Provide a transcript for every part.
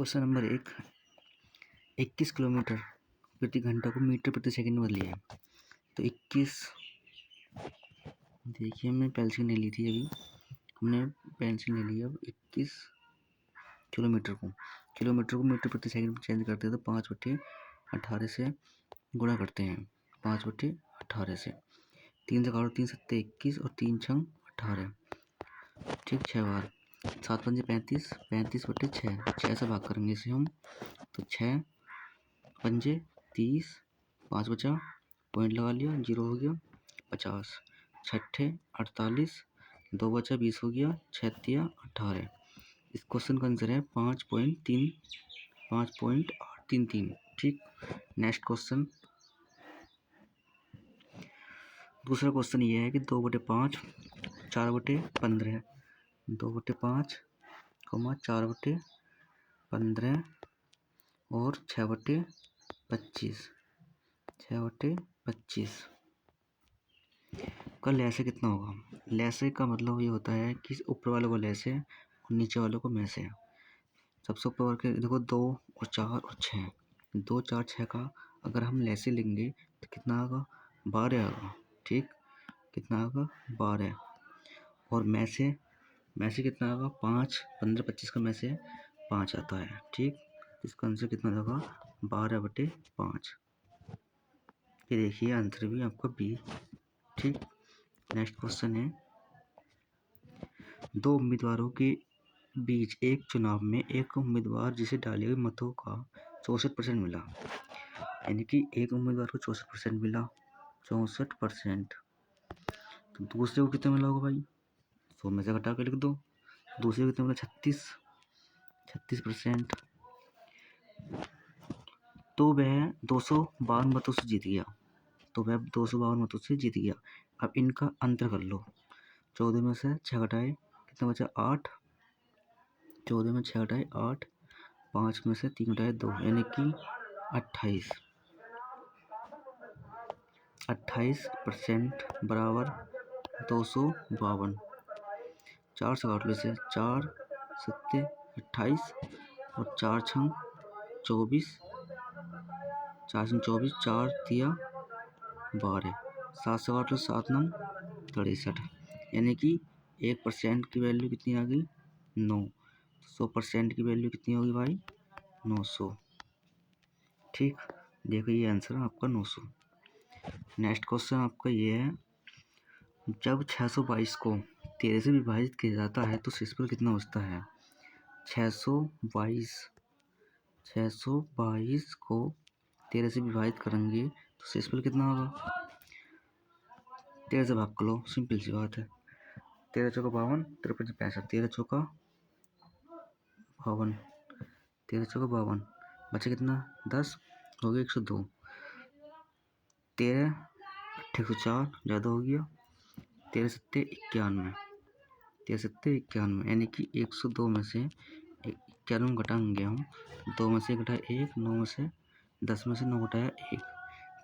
Question number 1, 21 kilometre प्रति घंटा को मीटर प्रति सेकंड में बदलिए। तो 21, देखिए हमने पेंसिल नहीं ली थी अभी, हमने पेंसिल ले ली। अब 21 किलोमीटर को मीटर प्रति सेकंड में चेंज करते हैं तो 5/18 से गुणा करते हैं। 5/18 से 3 से काटो, 3 सत्ते 21 और 3 छंग 18, ठीक, 6 बार। 7 पंजे 35, 35/6, 6 से भाग करेंगे इसे हम, तो 6 पंजे 30, 5 बचा, पॉइंट लगा लिया, 0 हो गया 50, 6 48, 2 बचा 20 हो गया, 6 तिया 18। इस क्वेश्चन का आंसर है 5.833, ठीक। नेक्स्ट क्वेश्चन, दूसरा क्वेश्चन ये है कि 2/5 4/15, 2/5 4/15 और 6/25, 6/25 का लैसे कितना होगा। लैसे का मतलब ये होता है कि ऊपर वाले को लैसे और नीचे वालों को में से। सबसे ऊपर वाले के देखो 2 और 4 और 6, 2 4 6 का अगर हम लैसे लेंगे तो कितना आएगा, 12 आएगा, ठीक। कितना आएगा, 12। और में से कितना आएगा, 5, 15 25 का में से 5 आता है, ठीक। इसका आंसर कितना होगा, 12/5। ये देखिए आंसर भी आपका बी, ठीक। नेक्स्ट क्वेश्चन है, 2 उम्मीदवारों के बीच एक चुनाव में एक उम्मीदवार जिसे डाले हुए मतों का 64% मिला, यानी कि एक उम्मीदवार को 64% मिला, 64%। तो दूसरे को कितना मिला होगा भाई, 100 में से घटा कर लिख दो। दूसरे को कितना मिला, 36%। तो वह 252 मतों से जीत गया, अब इनका अंतर कर लो। 14 में से 6 घटाए कितना बचा, 8। 14 में 6 घटाए 8, 5 में से 3 घटाए 2, यानी कि 28% बराबर 252। 4 से काट लो इसे, 4 सत्ते 28 और 4 छंग 24, 4 तिया 12, 7 से काट लो, 7 नंग 63, यानी कि 1% की वैल्यू कितनी आ गई, 9। 100% की वैल्यू कितनी होगी भाई, 900, ठीक। देखो ये आंसर है आपका 900। नेक्स्ट क्वेश्चन आपका ये है, जब 622 को 13 से विभाजित किया जाता है तो शेषफल कितना बचता है। 622 को 13 से विभाजित करेंगे तो शेषफल कितना होगा, 13 से भाग कर लो, सिंपल सी बात है। 13 चौका 52, 53 65, 13 चौका 52, 13 चौका 52, बचा कितना 10, हो गया 102, 13 104 ज़्यादा हो गया, 13 सत्ते 91, 13 सत्ते 91, यानी कि 102 में से 91 घटाएंगे हम, 2 में से घटाए 1, 9 में से 10 में से 9 घटाया 1,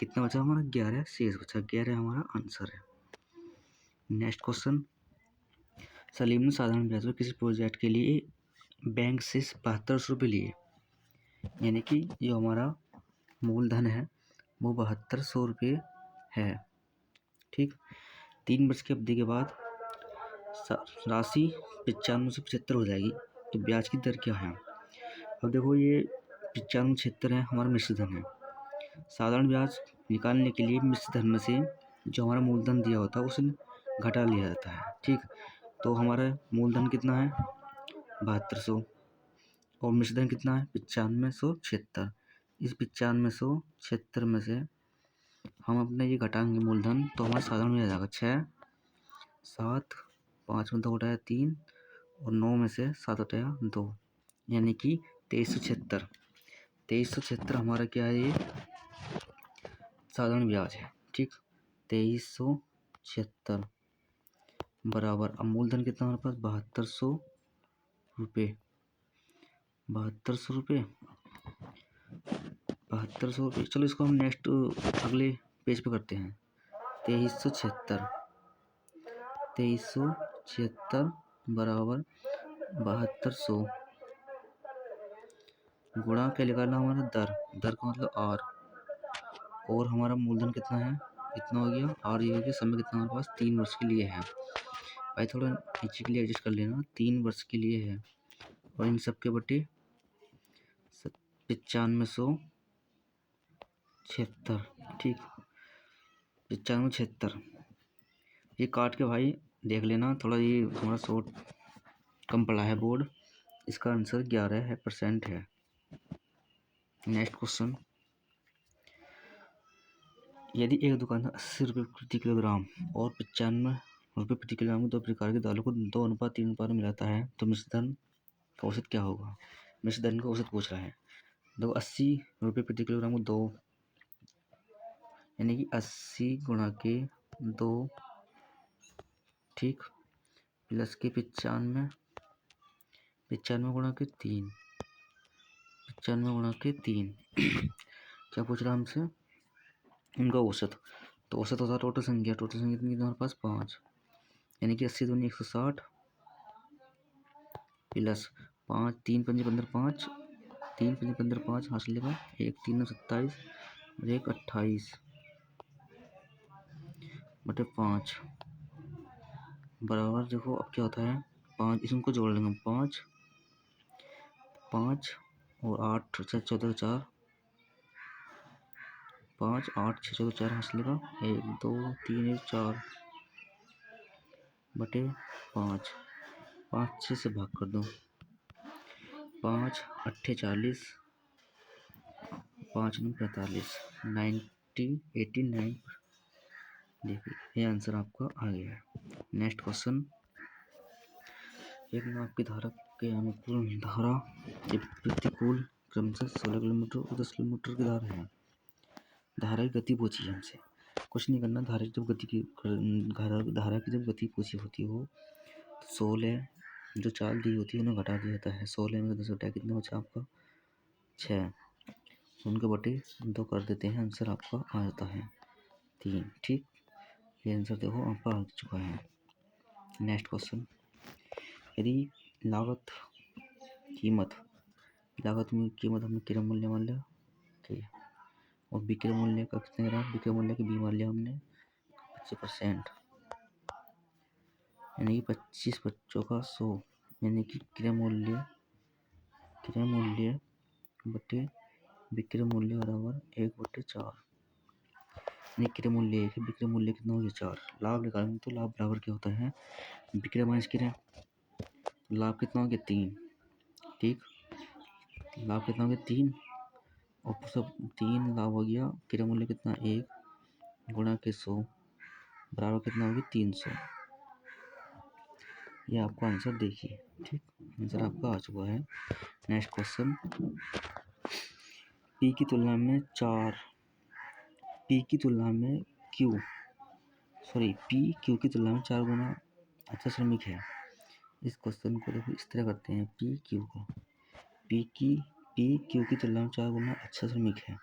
कितना बचा हमारा, 11 शेष बचा, 11 हमारा आंसर है। नेक्स्ट क्वेश्चन, सलीम ने साधारण ब्याज पर किसी प्रोजेक्ट के लिए बैंक से 7200 रुपये लिए, यानी कि जो हमारा मूलधन है वो 7200 रुपये है, ठीक। 3 वर्ष की अवधि के बाद राशि 95 से 75 हो जाएगी, तो ब्याज की दर क्या है। अब देखो ये 95 76 है, हमारा मिश्र धन है। साधारण ब्याज निकालने के लिए मिश्र धन में से जो हमारा मूलधन दिया होता है उसे घटा लिया जाता है, ठीक। तो हमारा मूलधन कितना है, 7200, और मिश्र धन कितना है, 9576। इस 9576 में से हम अपने ये घटाएंगे मूलधन, तो हमारा साधारण में आ जाएगा 6, 7, 5 में 2 घटाया 3 और 9 में से 7 घटाया 2, यानी कि 2376। 2376 हमारा क्या है, ये साधारण ब्याज है, ठीक। 2376 बराबर, अब मूलधन कितना हमारे पास, 7200 रुपये, 7200 रुपये, 7200 रुपये। चलो इसको हम नेक्स्ट अगले पेज पे करते हैं। 2376 बराबर 7200 गुणा क्या निकालना हमारा दर, दर का मतलब आर, और हमारा मूलधन कितना है, इतना हो गया, और ये हो गया समय कितना हमारे पास 3 वर्ष के लिए है। भाई थोड़ा नीचे के लिए एडजस्ट कर लेना, 3 वर्ष के लिए है, और इन सब के बटे 9576, ठीक, 9576। ये काट के भाई देख लेना, थोड़ा ये हमारा शॉर्ट कम पड़ा है बोर्ड। इसका आंसर 11% है। नेक्स्ट क्वेश्चन, यदि एक दुकानदार 80 रुपये प्रति किलोग्राम और 95 रुपये प्रति किलोग्राम की दो प्रकार की दालों को 2:3 में मिलाता है, तो मिश्रण का औसत क्या होगा। मिश्रण का औसत पूछ रहा है। देखो 80 रुपये प्रति किलोग्राम को 2, यानी कि 80 गुणा के 2, ठीक, प्लस के 95, 95 गुणा के 3, 95 गुणा के 3 क्या पूछ रहा है हमसे, उनका औसत। तो औसत होता है टोटल संख्या, टोटल संख्या कितनी हमारे पास 5, यानी कि 80 दूनी 160 प्लस 5, 3 पंजे 15, 5, 3 पंजे 15, 5 हासिल लेगा, 1 3 27 और 1 28 बटे 5 बराबर। देखो अब क्या होता है, 5 इसको जोड़ लेंगे, 5 5 और 8 6 14 4, 5 8 6 14 4 हासिल लेगा, 1 2 3 1 4 बटे 5, 5 6 से भाग कर दो, 5 8 40, 5 9 45, 89। देखिए ये आंसर आपका आ गया है। नेक्स्ट क्वेश्चन, एक नाव की धारा के अनुकूल धारा के प्रतिकूल क्रमशः 16 किलोमीटर और 10 किलोमीटर की धारा है। धारा की गति पूछी है हमसे, कुछ नहीं करना, धारा की जब गति पूछी होती हो तो 16 जो चाल दी होती है उन्हें घटा दिया जाता है। 16 में 10 घटाया कितना बचा आपका 6, उनके बटे 2 कर देते हैं, आंसर आपका आ जाता है 3, ठीक। ये आंसर देखो आपका आ चुका है। नेक्स्ट क्वेश्चन, यदि लागत में कीमत हमने क्रय मूल्य मान लिया, ठीक है, और विक्रय मूल्य का कितने रहा, विक्रय मूल्य की बी मान लिया हमने 25%, यानी कि 25 बच्चों का 100, यानी कि क्रय मूल्य बटे विक्रय मूल्य बराबर 1/4, यानी क्रय मूल्य 1 है, विक्रय मूल्य कितना हो गया 4। लाभ निकालेंगे तो लाभ बराबर क्या होता है, विक्रय माइनस क्रय, लाभ कितना हो गया 3, ठीक, लाभ कितना हो गया 3 और सब 3 लाभ हो गया, क्रय मूल्य कितना 1 गुणा के 100 बराबर कितना हो गया 300। ये आपका आंसर देखिए, ठीक, आंसर आपका आ चुका है। नेक्स्ट क्वेश्चन, पी की तुलना में पी क्यू की तुलना में 4 गुना अच्छा श्रमिक है। इस क्वेश्चन को देखो इस तरह करते हैं, पी क्यू की तुलना में 4 गुना अच्छा श्रमिक है।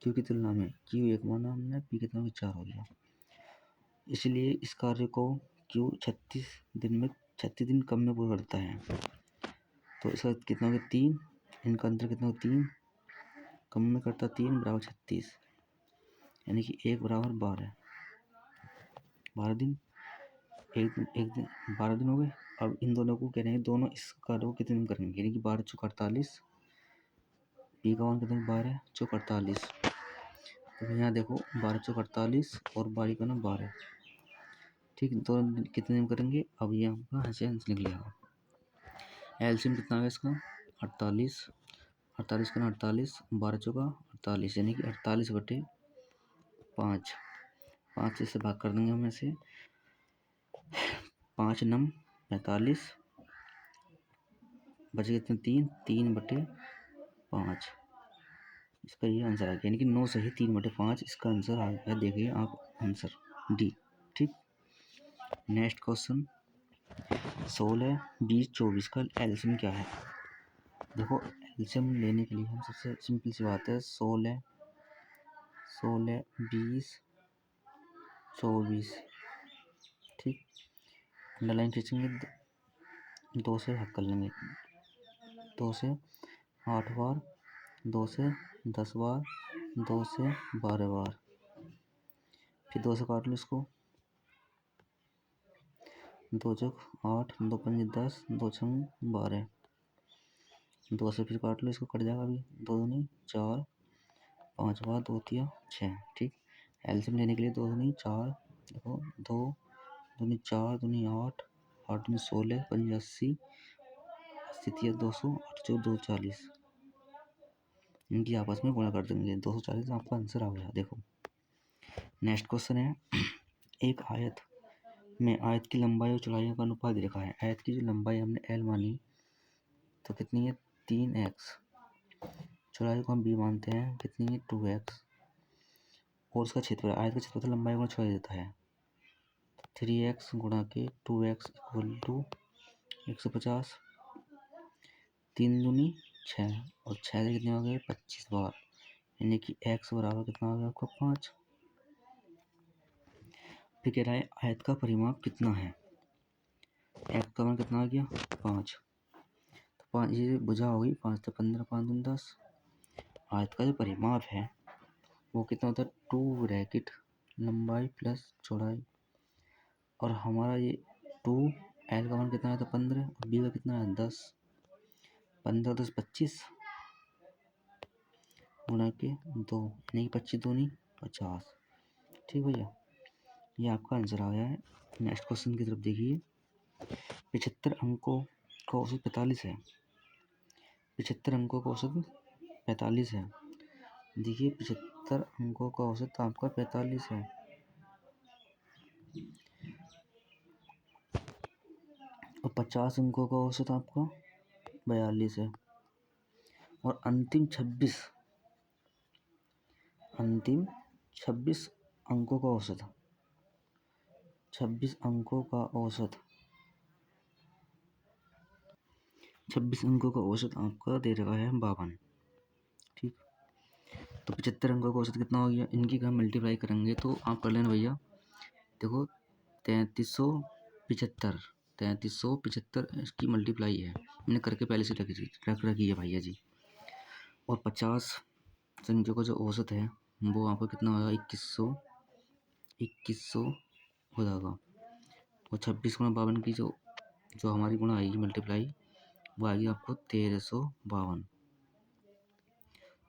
क्यू की तुलना में क्यू 1 माना हमने, पी कितना हो गया 4 हो गया, इसलिए इस कार्य को क्यू 36 दिन कम में पूरा करता है। तो इसका कितना हो गया 3, इनका अंतर कितना हो 3, कम में करता 3 बराबर 36, यानी कि 1 बराबर 12 दिन, एक दिन 12 दिन हो गए। अब इन दोनों को कह रहे हैं, दोनों इस कार्य को कितने दिन करेंगे, यानी कि 12 चौक 48, पी का मान कितना 12 चौक 48, तो यहाँ देखो 12 चौक 48 और 12 का ना 12, ठीक, दोनों कितने दिन करेंगे। अब ये आपका ऐसे आंसर निकल गया। एलसीएम कितना है इसका 48, 48 का ना 48, 12 चौका 48, यानी कि 48/5, 5 से भाग कर देंगे हम ऐसे, 5 9 45, बचे कितने 3/5, इसका ये आंसर आ गया, यानी कि 9 सही 3/5 इसका आंसर आ गया। देखिए आप आंसर डी, ठीक। नेक्स्ट क्वेश्चन, 16 20 24 का एलसीएम क्या है। देखो एलसीएम लेने के लिए हम सबसे सिंपल सी बात है, 16 20 24, ठीक, अंडरलाइन खींचेंगे, 2 से भाग कर लेंगे, 2 से 8 बार, 2 से 10 बार, 2 से 12 बार, फिर 2 से काट लो इसको, 2 चौक 8, 2 पंजे 10, 2 छंग 12, 2 से फिर काट लो इसको, कट जाएगा अभी, 2 दूनी 4, 5 बार, 2 तिया 6, ठीक। एलसीएम लेने के लिए 2 दूनी 4, देखो 2 दूनी 4 दूनी 8, 8 दूनी 16, 5 80, 80 तिया 200, 8 चौक 240, इनकी आपस में गुणा कर देंगे, 240 आपका आंसर आ गया। देखो नेक्स्ट क्वेश्चन है, एक आयत में आयत की लंबाई और चौड़ाई का अनुपात देखा है। आयत की जो लंबाई हमने एल मानी तो कितनी है 3x, चौड़ाई को हम बी मानते हैं, कितनी है 2x, और उसका क्षेत्रफल, आयत का क्षेत्रफल लंबाई गुणा चौड़ाई देता है, 3x गुणा के 2x इक्वल टू 150, 3 दूनी 6 और 6 से कितने हो गए 25 बार, यानी कि x बराबर कितना हो गया आपका 5। फिर कह रहा है आयत का परिमाप कितना है, x का मान कितना आ गया 5, तो 5 ये भुजा होगी, 5 तो 15, 5 दूनी 10, आयत का जो परिमाप है वो कितना होता है 2 ब्रैकेट लंबाई प्लस चौड़ाई, और हमारा ये 2 एल का मान कितना है तो 15 और बी का कितना है 10, 15 10 25 गुणा के 2, यानी कि 25 दूनी 50, ठीक भैया, ये आपका आंसर आ गया है। नेक्स्ट क्वेश्चन की तरफ देखिए, 75 अंकों का औसत 45 है, 75 अंकों का औसत 45 है, देखिए 75 अंकों का औसत आपका 45 है, और 50 अंकों का औसत आपका 42 है, और अंतिम 26 अंकों का औसत, 26 अंकों का औसत, 26 अंकों का औसत आपका दे रखा है 52, ठीक। तो 75 अंकों का औसत कितना हो गया, इनकी हम मल्टीप्लाई करेंगे तो आप कर लेना भैया, देखो 3375 इसकी मल्टीप्लाई है, मैंने करके पहले से रख रखी है भैया जी, और 50 संख्या का जो औसत है वो आपको कितना होगा 2100 हो जाएगा, और 26 गुणा 52 की जो हमारी गुणा आएगी मल्टीप्लाई वो आएगी आपको 1352,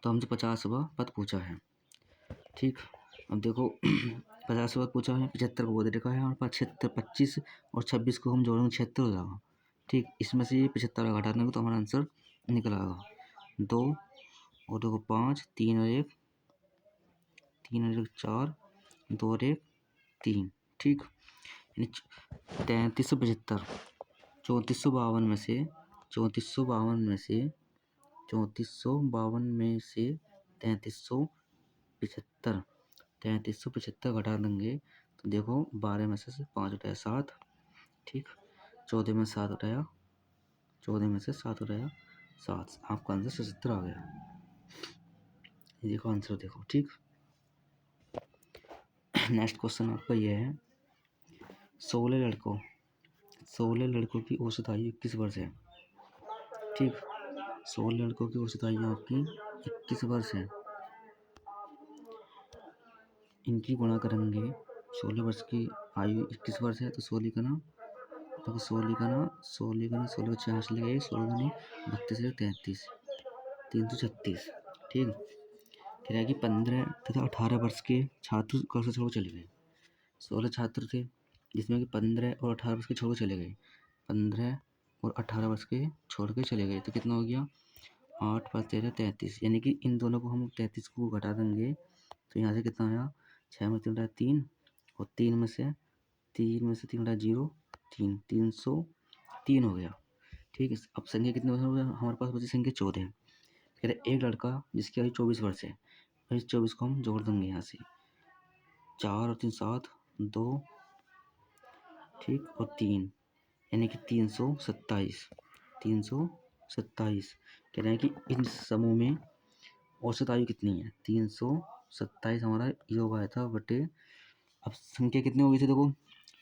तो हमसे 50वां पद पूछा है, ठीक। अब देखो 50वां पद पूछा है, 75 को वो दे रखा है हमारे पास 76, 25 और 26 को हम जोड़ेंगे 76 हो जाएगा, ठीक। इसमें से ये 75 घटा देंगे तो हमारा आंसर निकल आएगा 2, और देखो 5, 3 और 1, 4, 2 और 1 3, ठीक। यानी 3375, 3452 में से 3452 में से 3375 घटा देंगे तो देखो 12 में से 5 उठाया 7, ठीक। 14 में 7 उठाया, 14 में से 7 उठाया 7, आपका आंसर 77 आ गया, ये देखो आंसर देखो, ठीक। नेक्स्ट क्वेश्चन आपका ये है, 16 लड़कों की औसत आयु 21 वर्ष है, ठीक। 16 लड़कों की औसत आयु आपकी 21 वर्ष है, इनकी गुणा करेंगे, 16 वर्ष की आयु 21 वर्ष है तो 16 का ना, तो 16 को 46 लगे, 16 दूनी 32 से 33, 336, ठीक। कह रहा है कि 15 तथा 18 वर्ष के छात्र कक्षा छोड़ चले गए, 16 छात्र थे जिसमें कि 15 और 18 वर्ष के छोड़ चले गए, 15 और 18 वर्ष के छोड़ के चले गए तो कितना हो गया 8 + 13 33, यानी कि इन दोनों को हम 33 को घटा देंगे तो यहाँ से कितना आया 6 में 3 3, और 3 में से 3 घटा 0 3, 303 हो गया, ठीक है। अब संख्या कितने हो गया हमारे पास बची संख्या 14, कह रहे एक लड़का जिसकी आयु 24 वर्ष है, और इस 24 को हम जोड़ देंगे यहाँ से, 4 और 3 7, 2, ठीक, और 3, यानी कि 327, 327। कह रहे हैं कि इन समूह में औसत आयु कितनी है 327 हमारा योग आया था बटे, अब संख्या कितनी हो गई थी देखो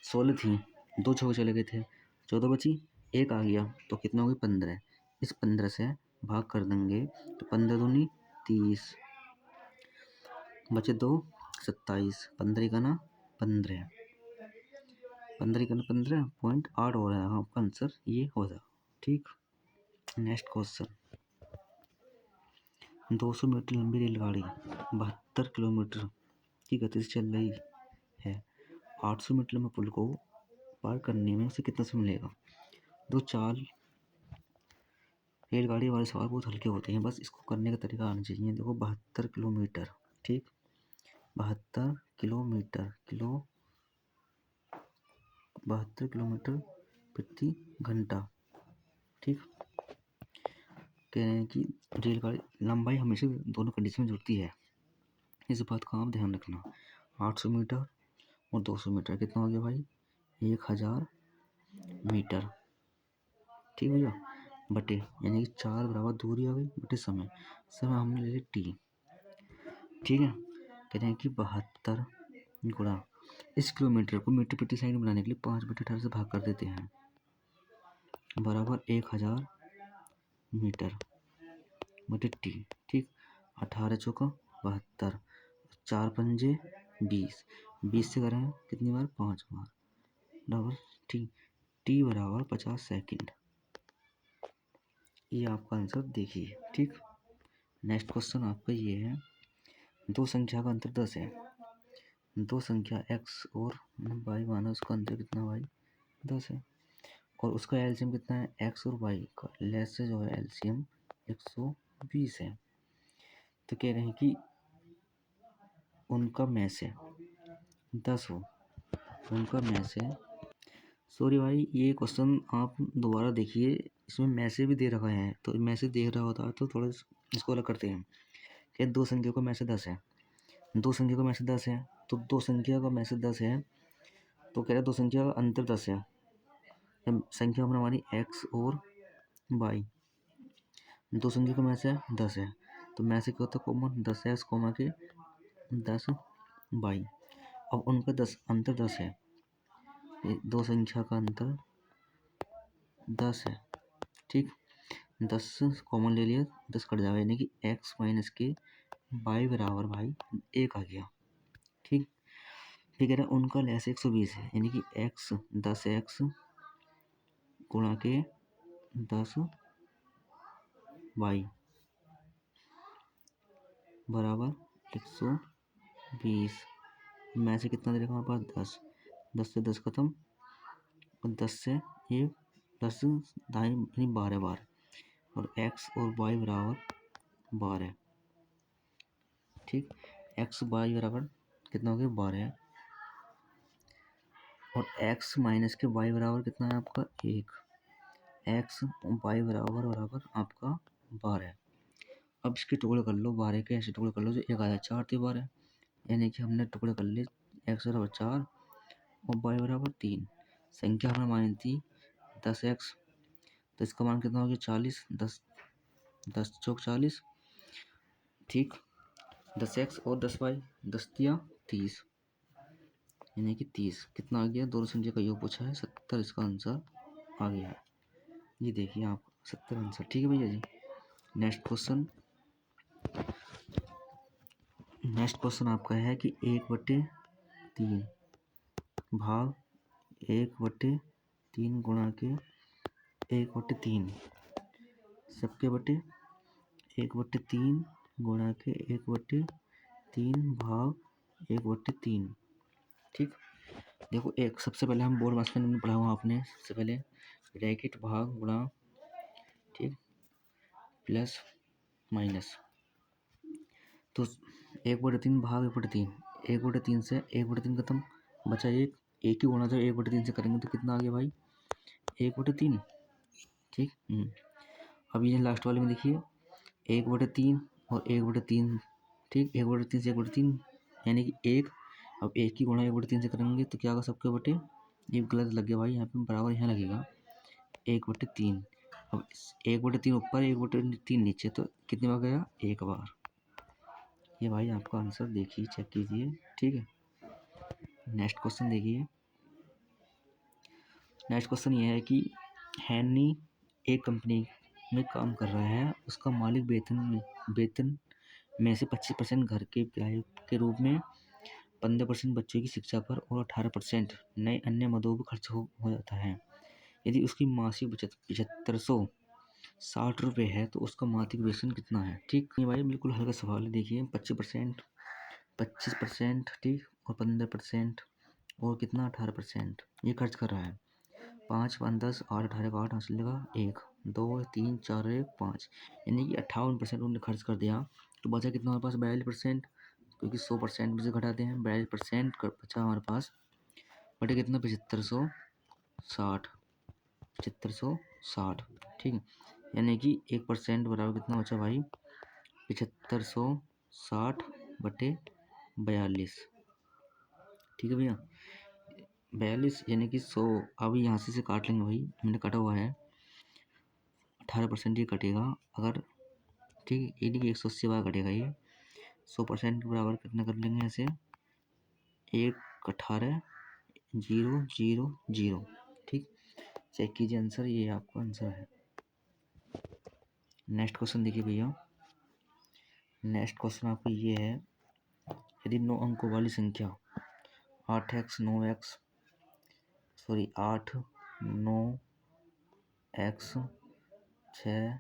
16 थी, 2 छोड़ चले गए थे, 14 बची, 1 आ गया तो कितना हो गई 15, इस 15 से भाग कर देंगे तो 15 दूनी 30, बचे 2 27, 15 का ना 15, 15 का ना 15.8 हो रहा है आपका आंसर ये हो जाएगा। ठीक, नेक्स्ट क्वेश्चन, 200 मीटर लंबी रेलगाड़ी 72 किलोमीटर की गति से चल रही है, 800 मीटर लंबे पुल को पार करने में उसे कितना समय लगेगा। दो चाल रेलगाड़ी वाले सवाल बहुत हल्के होते हैं, बस इसको करने का तरीका आना चाहिए। देखो 72 किलोमीटर, ठीक, 72 किलोमीटर 72 किलोमीटर प्रति घंटा, ठीक। कह रहे हैं कि रेलगाड़ी लंबाई हमेशा दोनों कंडीशन में जुड़ती है, इस बात का आप ध्यान रखना। 800 मीटर और 200 मीटर कितना हो गया भाई, 1000 मीटर, ठीक भैया, बटे यानी कि 4 बराबर दूरी आ गई बटे समय, समय हमने ले लिया टी, ठीक है। कह रहे हैं कि 72 गुणा इस किलोमीटर को मीटर प्रति सेकंड बनाने के लिए 5/18 से भाग कर देते हैं, बराबर 1000 मीटर बटे टी, ठीक। 18 चौका 72, 4 पंजे 20, 20 से करें कितनी बार 5 बार, बराबर टी बराबर 50 सेकंड। ये आपका आंसर देखिए, ठीक। नेक्स्ट क्वेश्चन आपका ये है, दो संख्या का अंतर 10 है, दो संख्या x और y माना उसका अंतर कितना भाई 10 है, और उसका एलसीएम कितना है x और y का लेस से जो है एलसीएम 120 है। तो कह रहे हैं कि उनका में से 10 हो, उनका में से, सॉरी भाई ये क्वेश्चन आप दोबारा देखिए, इसमें मैसेज भी दे रखा है, तो मैसेज देख रहा होता है तो थोड़ा इसको अलग करते हैं। कि दो संख्या का मैसेज 10 है, दो संख्या का मैसेज 10 है, तो दो संख्या का मैसेज 10 है, तो कह रहे हैं दो संख्या का अंतर 10 है, संख्या हमारी x और y, दो संख्या का मैसेज 10 है, तो मैसेज क्या होता है कॉमन 10x कॉमा के 10y, अब उनका 10 अंतर 10 है, दो संख्या का अंतर 10 है, ठीक। 10 कॉमन ले लिया, 10 कट जाएगा यानी कि x माइनस के y बराबर भाई 1 आ गया, ठीक। फिर कह रहा है उनका लेस 120 है, यानी कि x 10x गुणा के 10y बराबर 120, में से कितना दे रखा हमारे पास 10 से 10 खत्म, और 10 से ये 10 दाएं यानी 12 बार, और x और y बराबर 12, ठीक। x y बराबर कितना हो गया 12, और x माइनस के y बराबर कितना है आपका 1, x y बराबर आपका 12। अब इसके टुकड़े कर लो, 12 के ऐसे टुकड़े कर लो जो 1 आया 4 थे 12, यानी कि हमने टुकड़े कर लिए x बराबर 4 और y बराबर 3, संख्या हमने मानी थी 10x, तो इसका मान कितना हो गया 40, 10 चौक 40, ठीक। 10x और 10y 10 दिया 30, यानी कि 30 कितना आ गया, दोनों संख्या का योग पूछा है 70, इसका आंसर आ गया है, ये देखिए आप 70 आंसर, ठीक है भैया जी। नेक्स्ट क्वेश्चन आपका है कि 1/3 भाग 1/3 गुणा के 1/3 सबके बटे 1/3 गुणा के 1/3 भाग 1/3, ठीक। देखो एक सबसे पहले हम बोर्ड मास्टर में पढ़ा हुआ आपने, सबसे पहले ब्रैकेट भाग गुणा, ठीक, प्लस माइनस, तो 1/3 भाग 1/3, 1/3 से 1/3 खत्म, बचा एक ही गुणा जब 1/3 से करेंगे तो कितना आ गया भाई 1/3, ठीक। अब ये लास्ट वाले में देखिए 1/3 और 1/3, ठीक, 1/3 से 1/3 यानी कि 1, अब 1 की गुणा 1/3 से करेंगे तो क्या होगा सबके बटे, ये गलत लग गया भाई, यहाँ पे बराबर यहाँ लगेगा 1/3, अब 1/3 ऊपर 1/3 नीचे, तो कितनी बार गया 1 बार, ये भाई आपका आंसर देखिए चेक कीजिए, ठीक है। नेक्स्ट क्वेश्चन देखिए, नेक्स्ट क्वेश्चन ये है कि हैनी एक कंपनी में काम कर रहा है उसका मालिक वेतन में से 25% घर के किराए के रूप में, 15% बच्चों की शिक्षा पर और 18% नए अन्य मदों पर खर्च हो जाता है। यदि उसकी मासिक बचत 7560 रुपये है तो उसका मासिक वेतन कितना है? ठीक ये भाई बिल्कुल हल्का सवाल है। देखिए 25%, ठीक, और 15% और कितना 18% ये खर्च कर रहा है। 5 5 10 8 18 का 8 हासिल लगा 1 2 3 4 1 5 यानी कि 58% उन्होंने खर्च कर दिया। तो बचा कितना हमारे पास? 42%, क्योंकि 100% में से घटाते हैं 42% बचा हमारे पास। बटे कितना? 7560, ठीक, यानी कि 1% बराबर कितना बचा भाई? 7560 बटे 42, ठीक है भैया। 42 यानी कि 100। अब यहाँ से काट लेंगे भाई, मैंने काटा हुआ है। 18% ये कटेगा अगर, ठीक, यानी कि 180 बार कटेगा ये। 100% के बराबर कितना कर लेंगे ऐसे? 1 18 0 0 0, ठीक। चेक कीजिए आंसर, ये आपका आंसर है। नेक्स्ट क्वेश्चन देखिए भैया। नेक्स्ट क्वेश्चन आपको ये है, यदि 9 अंकों वाली संख्या 8x 9x 8 9 x 6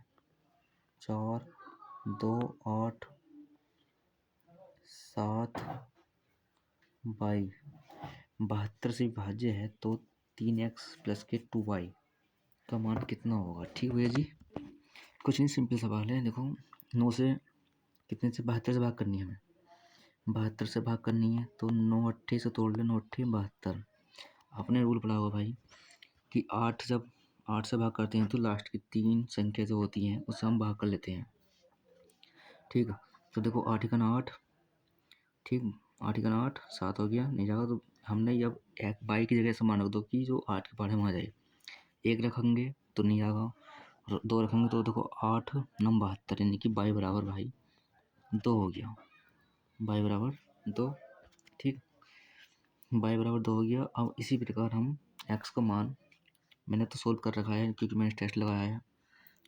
4 2 8 7 बाई 72 से विभाज्य है तो 3x प्लस के 2y का मान कितना होगा? ठीक भैया जी, कुछ नहीं, सिंपल सवाल है। देखो 9 से कितने से 72 से भाग करनी है हमें, 72 से भाग करनी है तो 9 अट्ठे से तोड़ ले, 9 अट्ठे 72। आपने रूल पढ़ा होगा भाई कि 8 जब 8 से भाग करते हैं तो लास्ट की 3 संख्या जो होती हैं उससे हम भाग कर लेते हैं, ठीक। तो देखो 8 का 8, ठीक, 8 का 8 7 हो गया, नहीं जाएगा तो हमने अब एक बाई की जगह ऐसा मान रख दो कि जो 8 के पहाड़े में आ जाए। 1 रखेंगे तो नहीं आएगा, 2 रखेंगे तो देखो 8 9 72 यानी कि बाई बराबर भाई 2 हो गया, बाई बराबर 2, ठीक, बाई बराबर 2 हो गया। अब इसी प्रकार हम एक्स का मान, मैंने तो सोल्व कर रखा है क्योंकि मैंने टेस्ट लगाया है,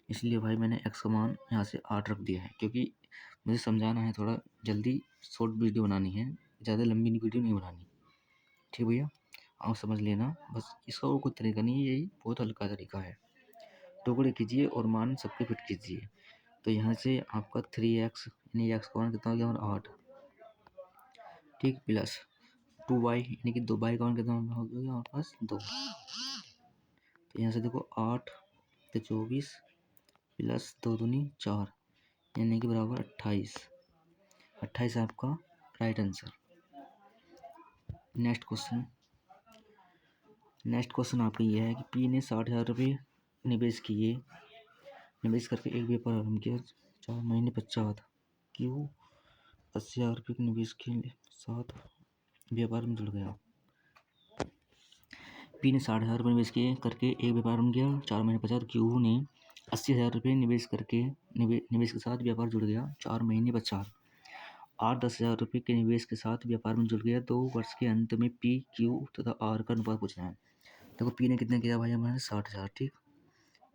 इसलिए भाई मैंने एक्स का मान यहाँ से 8 रख दिया है, क्योंकि मुझे समझाना है, थोड़ा जल्दी शॉर्ट वीडियो बनानी है, ज़्यादा लंबी वीडियो नहीं बनानी, ठीक भैया। आप समझ लेना बस, इसका और कोई तरीका नहीं है, यही बहुत हल्का तरीका है। टुकड़े कीजिए और मान सबके फिट कीजिए। तो यहाँ से आपका 3x यानी एक्स का मान कितना हो गया? और 8, ठीक, प्लस 2y यानी कि 2y का मान कितना हो गया हमारे पास? 2। तो यहाँ से देखो 8 तो 24 प्लस 2 दूनी 4 यानी कि बराबर 28। 28 आपका राइट आंसर। नेक्स्ट क्वेश्चन आपका ये है कि पी ने 60,000 रुपये निवेश करके एक व्यापार आरंभ किया। 4 महीने पश्चात क्यू 80,000 रुपये के निवेश के साथ व्यापार में जुड़ गया। पी ने 60,000 रुपये निवेश करके एक व्यापार आरंभ किया। 4 महीने पश्चात क्यू ने 80,000 रुपये निवेश के साथ व्यापार जुड़ गया। 4 महीने पश्चात 8-10,000 रुपये के निवेश के साथ व्यापार में जुड़ गया। 2 वर्ष के अंत में पी क्यू तथा आर का अनुपात पूछना है। देखो पी ने कितने किया भाई? हमारे 60,000, ठीक,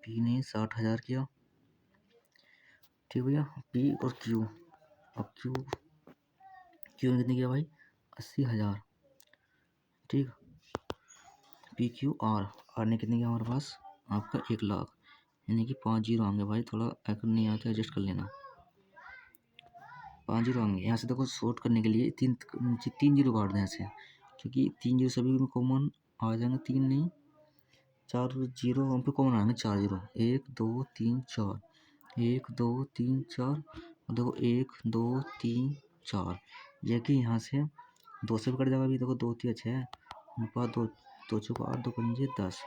पी ने 60,000 किया, ठीक भैया, पी और क्यू। अब क्यू ने कितने किया भाई? 80,000, ठीक, पी क्यू आर ने कितने किया हमारे पास? आपका 1,00,000 यानी कि 5 जीरो आएंगे भाई, थोड़ा अगर नहीं आता एडजस्ट कर लेना, 5 जीरो आएंगे। यहाँ से देखो शॉर्ट करने के लिए 3 जीरो काट दें यहाँ से, क्योंकि 3 जीरो सभी में कॉमन आ जाएंगे, 3 नहीं 4 जीरो हम पे कॉमन आएंगे, 4 जीरो, 1 2 3 4, 1 2 3 4, और देखो 1 2 3 4, यह कि यहाँ से 2 से भी कट जाएगा। अभी देखो 2 3 6 अनुपात 2 2 चौका 8 2 पंजे 10,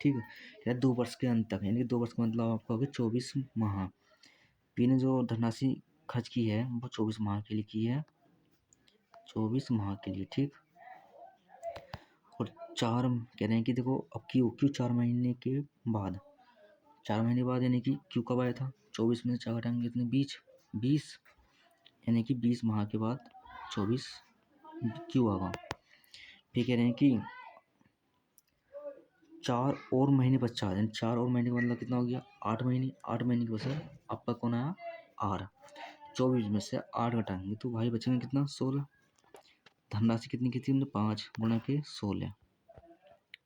ठीक है। 2 वर्ष के अंत तक यानी कि 2 वर्ष का मतलब आपका हो गया 24 माह। पी ने जो धनराशि खर्च की है वो 24 माह के लिए की है, 24 माह के लिए, ठीक। और 4 कह रहे हैं कि देखो अब क्यू 4 महीने के बाद, 4 महीने बाद यानी कि क्यू कब आया था? 24 में से 4 घटाएंगे कितने? 20 यानी कि 20 माह के बाद 24 क्यू आगा। फिर कह रहे हैं कि 4 और महीने पश्चात, यानी 4 और महीने का मतलब कितना हो गया 8 महीने। 8 महीने के बचा आपका कौन आया आर। 24 में से 8 घटाएंगे तो भाई बचेंगे कितना 16। धनराशि कितनी की थी हमने 5 गुणा के 16।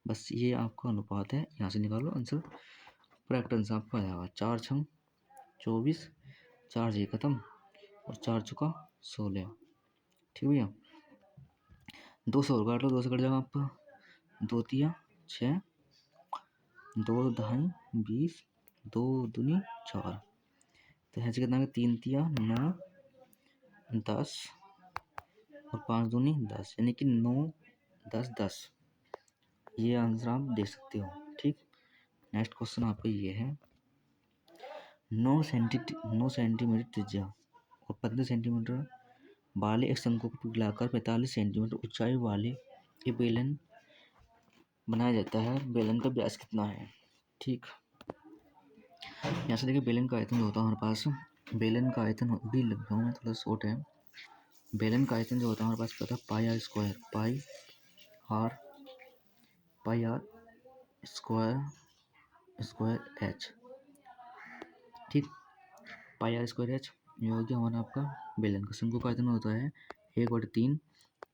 बस ये आपका अनुपात है, यहाँ से निकालो आंसर। करेक्ट आंसर आपका आ जाएगा 4 छंग 24, 4 जी खत्म और 4 चुका 16। ठीक भैया, 2 से और काट लो, 2 से कट जाएगा आपका 2 तिया 6, 2 ढाई 20, 2 दूनी 4, तो यहाँ से कितना 3 तिया 9, 10 और 5 दूनी 10, यानी कि 9 10 10। ये आंसर आप देख सकते हो। ठीक, नेक्स्ट क्वेश्चन आपका ये है 9 सेंटीमीटर त्रिज्या और 15 सेंटीमीटर वाले एक शंकु को पिघलाकर 45 सेंटीमीटर ऊंचाई वाले ये बेलन बनाया जाता है। बेलन का व्यास कितना है। ठीक, यहाँ से देखिए बेलन का आयतन जो होता है हमारे पास, बेलन का आयतन भी लग रहा हूँ मैं, थोड़ा शॉर्ट है। बेलन का आयतन जो होता है हमारे पास पता है pi r square, pi r square h. ठीक, पाई आर स्क्वायर एच ये हो गया हमारा आपका बेलन का। शंकु का आयतन होता है 1/3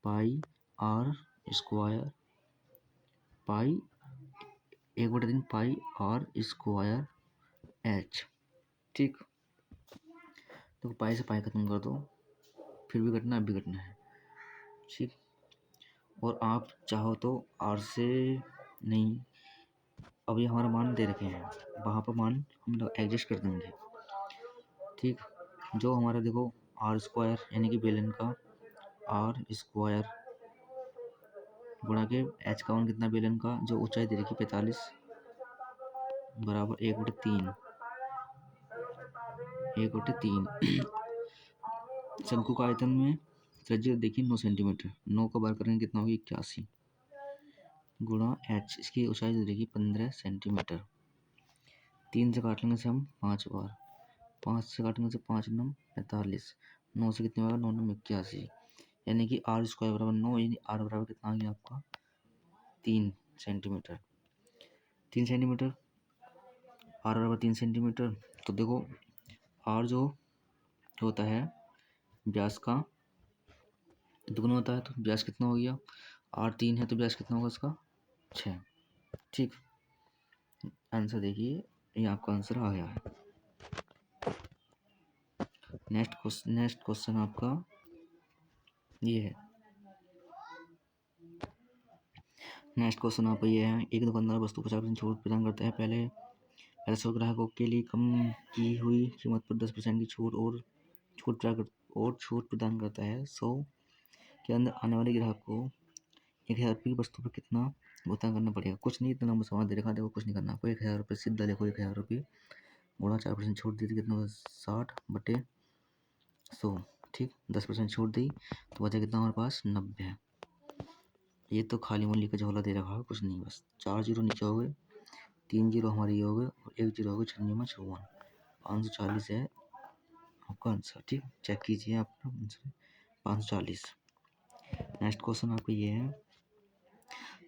pi r square, pi 1/3 pi r square h. ठीक, तो पाई से पाई खत्म कर दो, फिर भी कटना, अब भी कटना है। ठीक, और आप चाहो तो आर से नहीं, अभी हमारा मान दे रखे हैं, वहाँ पर मान हम लोग एडजस्ट कर देंगे। ठीक, जो हमारा देखो आर स्क्वायर यानी कि बेलन का आर स्क्वायर गुणा के एच का मान कितना बेलन का, जो ऊंचाई दे रखी 45 बराबर 1/3 शंकु का आयतन में त्रिज्या देखिए 9 सेंटीमीटर, 9 का बार करेंगे कितना होगी 81 गुणा एच, इसकी ऊंचाई दे रखी 15 सेंटीमीटर। 3 से काट लेंगे से हम 5 बार, 5 से काटेंगे से 5 9 45, 9 से कितने होगा 9 9 81, यानी कि आर स्क्वायर बराबर 9, यानी आर बराबर कितना आ गया आपका 3 सेंटीमीटर। 3 सेंटीमीटर, आर बराबर 3 सेंटीमीटर। तो देखो आर जो होता है व्यास का दुगुना होता है, तो व्यास कितना हो गया, आर 3 है तो व्यास कितना होगा उसका 6। ठीक, आंसर देखिए ये आपका आंसर आ गया है। नेक्स्ट क्वेश्चन आपका ये है, नेक्स्ट क्वेश्चन आपका ये है एक दुकानदार वस्तु 50% छूट प्रदान करता है। पहले 100 ग्राहकों के लिए कम की हुई कीमत पर 10% की छूट प्रदान करता है। 100 के अंदर आने वाले ग्राहक को 1000 रुपये की वस्तु पर कितना भुगतान करना पड़ेगा। कुछ नहीं, इतना लंबा सवाल दे रखा, देखो कुछ नहीं करना आपको। 1000 रुपये सीधा देखो, 1000 रुपये गुणा 4% छूट दी थी कितना 60/100। ठीक, 10% छूट दी तो बचा कितना हमारे पास 90। ये तो खाली मूल्य का झोला दे रखा है, कुछ नहीं, बस 4 जीरो नीचे हो गए, 3 जीरो हमारे ये हो गए और 1 जीरो हो गए 56 540 है आपका आंसर। ठीक, चेक कीजिए आपका आंसर 540। नेक्स्ट क्वेश्चन आपका ये है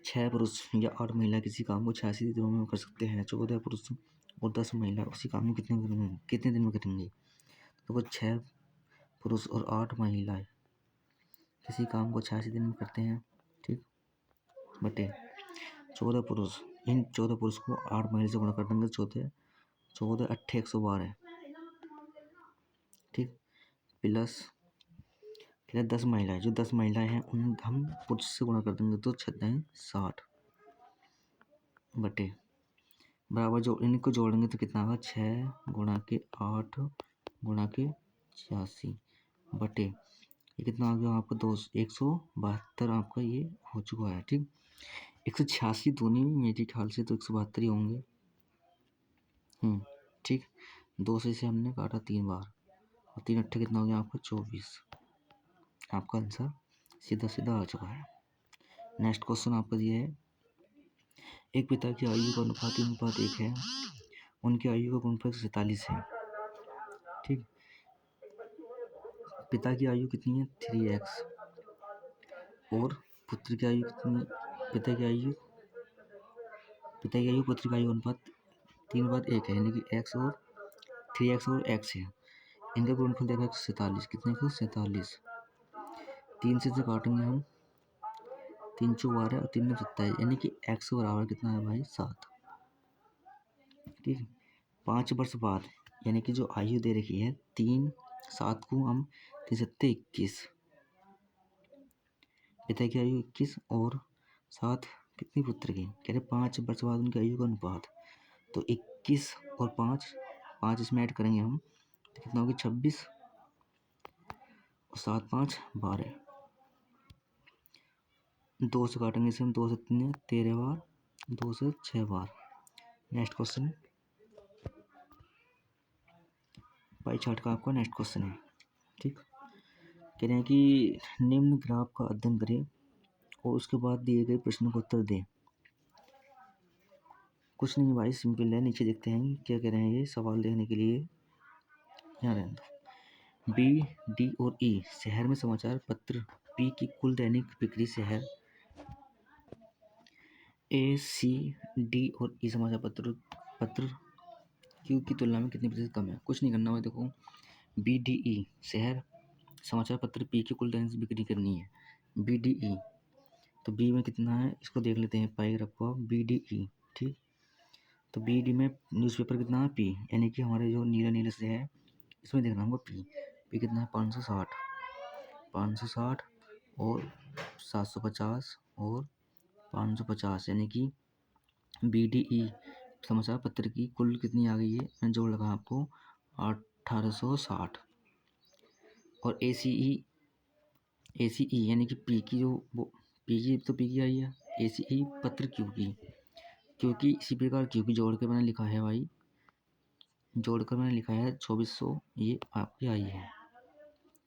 6 पुरुष या 8 महिला किसी काम को 86 दिनों में कर सकते हैं। 14 पुरुष और 10 महिला उसी काम को कितने दिन में करेंगे। तो 6 पुरुष और 8 महिलाएं किसी काम को 86 दिन में करते हैं। ठीक, बटे 14 पुरुष, इन 14 पुरुष को 8 महिला से गुणा कर देंगे, 14 8 112। ठीक, प्लस 10 महिलाएं, जो 10 महिलाएं हैं उन हम पुरुष से गुणा कर देंगे तो 60 बटे बराबर, जो इनको जोड़ेंगे तो कितना होगा 6 गुणा के 8 गुणा के 86 बटे ये कितना आ गया आपका 172 आपका ये हो चुका है। ठीक, 186 दूनी मेरे ख्याल से तो 172 ही होंगे। ठीक, 2 से इसे हमने काटा 3 बार और 3 अट्ठे कितना हो गया आपका 24। आपका आंसर सीधा सीधा आ चुका है। नेक्स्ट क्वेश्चन आपका ये है एक पिता की आयु का अनुपात 3:1 है, उनकी आयु का गुणनफल 47 है। ठीक, पिता की आयु कितनी है 3x और पुत्र की आयु कितनी, पिता की आयु पिता की आयु पुत्र की आयु अनुपात 3/1 है, यानी कि x और 3x और x है। इनका गुणनफल देखा 147, कितने को 47। 3 से काटेंगे हम, 3 चौ 12 और 3 9 27, यानी कि x बराबर कितना है भाई 7। ठीक है, 5 वर्ष बाद, यानी कि जो आयु दे रखी है 3 7 को हम 3 सत्ते 21, पिता की आयु 21 और 7 कितनी पुत्र की, कह रहे 5 वर्ष बाद उनकी आयु का अनुपात, तो 21 और 5 इसमें ऐड करेंगे हम तो कितना होगी 26 और 7 5 12, 2 से काटेंगे इसे हम, 2 से 3 13 बार, 2 से 6 बार। नेक्स्ट क्वेश्चन पाई चार्ट का आपका नेक्स्ट क्वेश्चन है। ठीक, कह रहे हैं कि निम्न ग्राफ का अध्ययन करें और उसके बाद दिए गए प्रश्नों का उत्तर दें। कुछ नहीं भाई, सिंपल है, नीचे देखते हैं क्या कह रहे हैं ये सवाल देखने के लिए। यहाँ रहने दो। बी डी और ई शहर में समाचार पत्र पी की कुल दैनिक बिक्री शहर ए सी डी और ई समाचार पत्र क्यू की तुलना में कितनी प्रतिशत कम है। कुछ नहीं करना है, देखो बी डी ई शहर समाचार पत्र पी की कुल दैनिक बिक्री करनी है, बी डी ई, तो बी में कितना है इसको देख लेते हैं, पाई रखो बी डी ई। ठीक, तो बी डी में न्यूज़पेपर कितना है पी, यानी कि हमारे जो नीला नीला से है इसमें देखना हमको पी कितना है 560 और 750 और 550, यानी कि बी डी ई समाचार पत्र की कुल कितनी आ गई है, मैं जोड़ लगा आपको 1860। और ए सी ई यानी कि पी की जो वो पी की आई है, ए सी ई पत्र क्यू की, क्योंकि इसी प्रकार क्यू की जोड़ के मैंने लिखा है भाई, जोड़कर मैंने लिखा है 2400, ये आपकी आई है।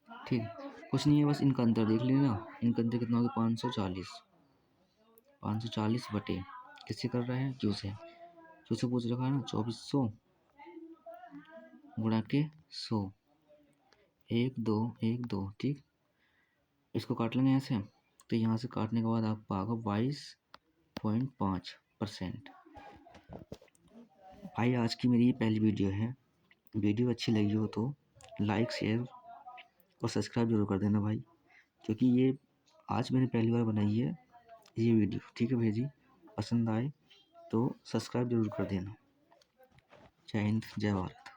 ठीक, कुछ नहीं है, बस इनका अंतर देख लेना, इनका अंतर कितना होगा 540 बटे किससे कर रहे हैं क्यू से पूछ रखा है ना, 2400 गुणा के 100, 1 2 1 2। ठीक, इसको काट लेंगे ऐसे, तो यहाँ से काटने के बाद आपको आएगा 22.5%। भाई आज की मेरी ये पहली वीडियो है, वीडियो अच्छी लगी हो तो लाइक शेयर और सब्सक्राइब जरूर कर देना भाई, क्योंकि ये आज मैंने पहली बार बनाई है ये वीडियो। ठीक है भैया जी, पसंद आए तो सब्सक्राइब जरूर कर देना। जय हिंद, जय भारत।